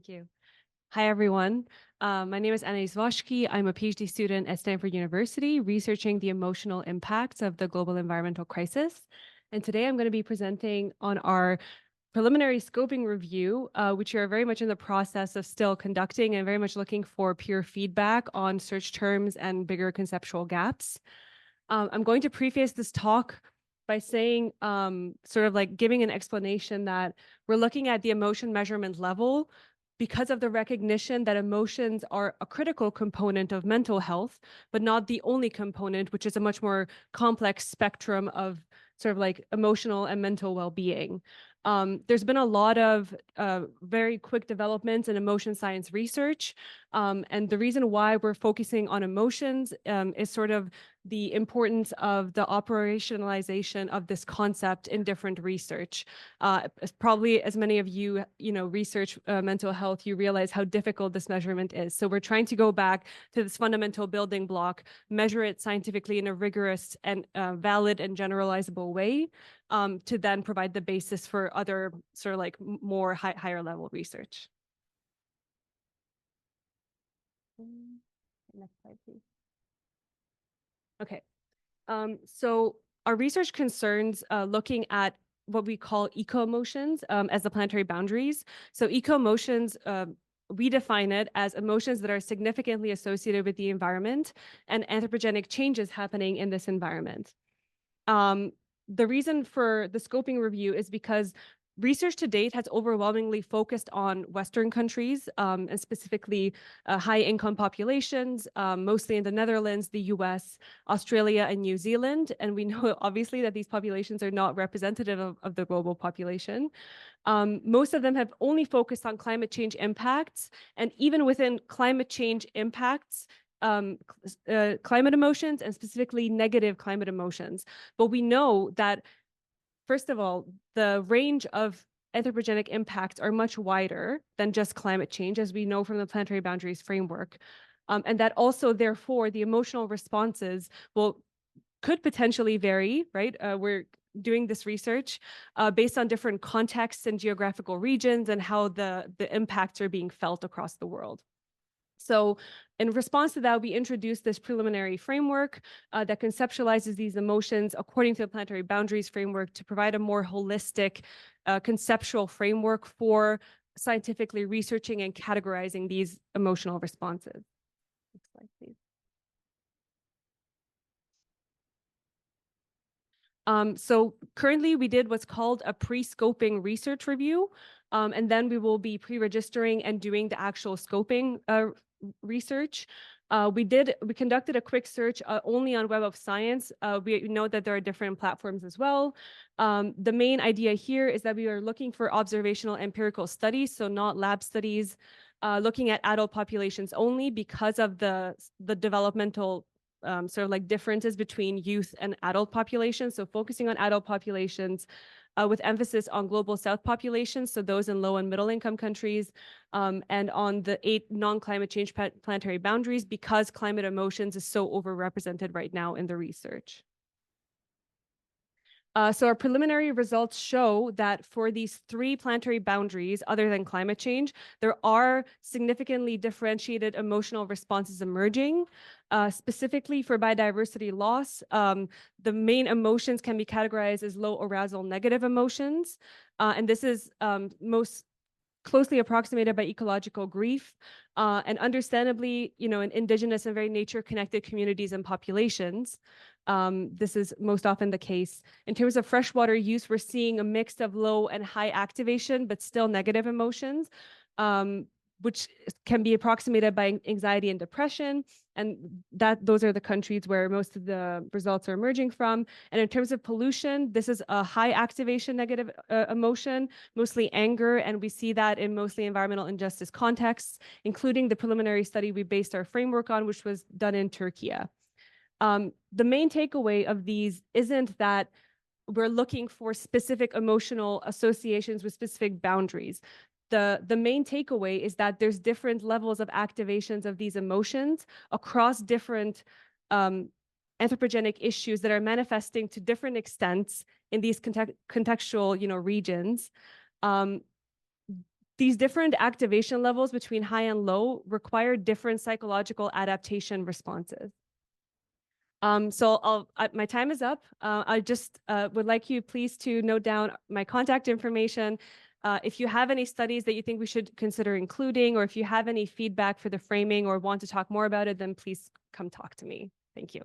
Thank you. Hi, everyone. My name is Anaïs Voşki. I'm a PhD student at Stanford University, researching the emotional impacts of the global environmental crisis. And today I'm going to be presenting on our preliminary scoping review, which we are very much in the process of still conducting and very much looking for peer feedback on search terms and bigger conceptual gaps. I'm going to preface this talk by saying, sort of like giving an explanation that we're looking at the emotion measurement level because of the recognition that emotions are a critical component of mental health, but not the only component, which is a much more complex spectrum of sort of like emotional and mental well-being. There's been a lot of very quick developments in emotion science research. And the reason why we're focusing on emotions is sort of the importance of the operationalization of this concept in different research. Probably as many of you, research mental health, you realize how difficult this measurement is. So we're trying to go back to this fundamental building block, measure it scientifically in a rigorous and valid and generalizable way, to then provide the basis for other sort of like more higher level research. Next slide, please. Okay, so our research concerns looking at what we call eco-emotions as the planetary boundaries. So eco-emotions, we define it as emotions that are significantly associated with the environment and anthropogenic changes happening in this environment. The reason for the scoping review is because research to date has overwhelmingly focused on Western countries, and specifically high-income populations, mostly in the Netherlands, the US, Australia, and New Zealand. And we know, obviously, that these populations are not representative of the global population. Most of them have only focused on climate change impacts. And even within climate change impacts, climate emotions, and specifically negative climate emotions. But we know that, first of all, the range of anthropogenic impacts are much wider than just climate change, as we know from the Planetary Boundaries framework. And that also, therefore, the emotional responses could potentially vary, right? We're doing this research based on different contexts and geographical regions and how the impacts are being felt across the world. So in response to that, we introduced this preliminary framework that conceptualizes these emotions according to the Planetary Boundaries framework to provide a more holistic conceptual framework for scientifically researching and categorizing these emotional responses. Next slide, please. So currently we did what's called a pre-scoping research review, and then we will be pre-registering and doing the actual scoping research. We conducted a quick search only on Web of Science. We know that there are different platforms as well. The main idea here is that we are looking for observational empirical studies, so not lab studies, looking at adult populations only because of the developmental sort of like differences between youth and adult populations. So focusing on adult populations with emphasis on global South populations, so those in low and middle income countries, and on the 8 non-climate change planetary boundaries, because climate emotions is so overrepresented right now in the research. So our preliminary results show that for these 3 planetary boundaries, other than climate change, there are significantly differentiated emotional responses emerging. Specifically for biodiversity loss, the main emotions can be categorized as low arousal negative emotions. And this is most closely approximated by ecological grief, and understandably, in indigenous and very nature-connected communities and populations. This is most often the case. In terms of freshwater use, we're seeing a mix of low and high activation, but still negative emotions, which can be approximated by anxiety and depression. And those are the countries where most of the results are emerging from. And in terms of pollution, this is a high activation negative emotion, mostly anger. And we see that in mostly environmental injustice contexts, including the preliminary study we based our framework on, which was done in Turkey. The main takeaway of these isn't that we're looking for specific emotional associations with specific boundaries. The main takeaway is that there's different levels of activations of these emotions across different anthropogenic issues that are manifesting to different extents in these contextual, regions. these different activation levels between high and low require different psychological adaptation responses. So my time is up. I just would like you please to note down my contact information. If you have any studies that you think we should consider including, or if you have any feedback for the framing or want to talk more about it, then please come talk to me. Thank you.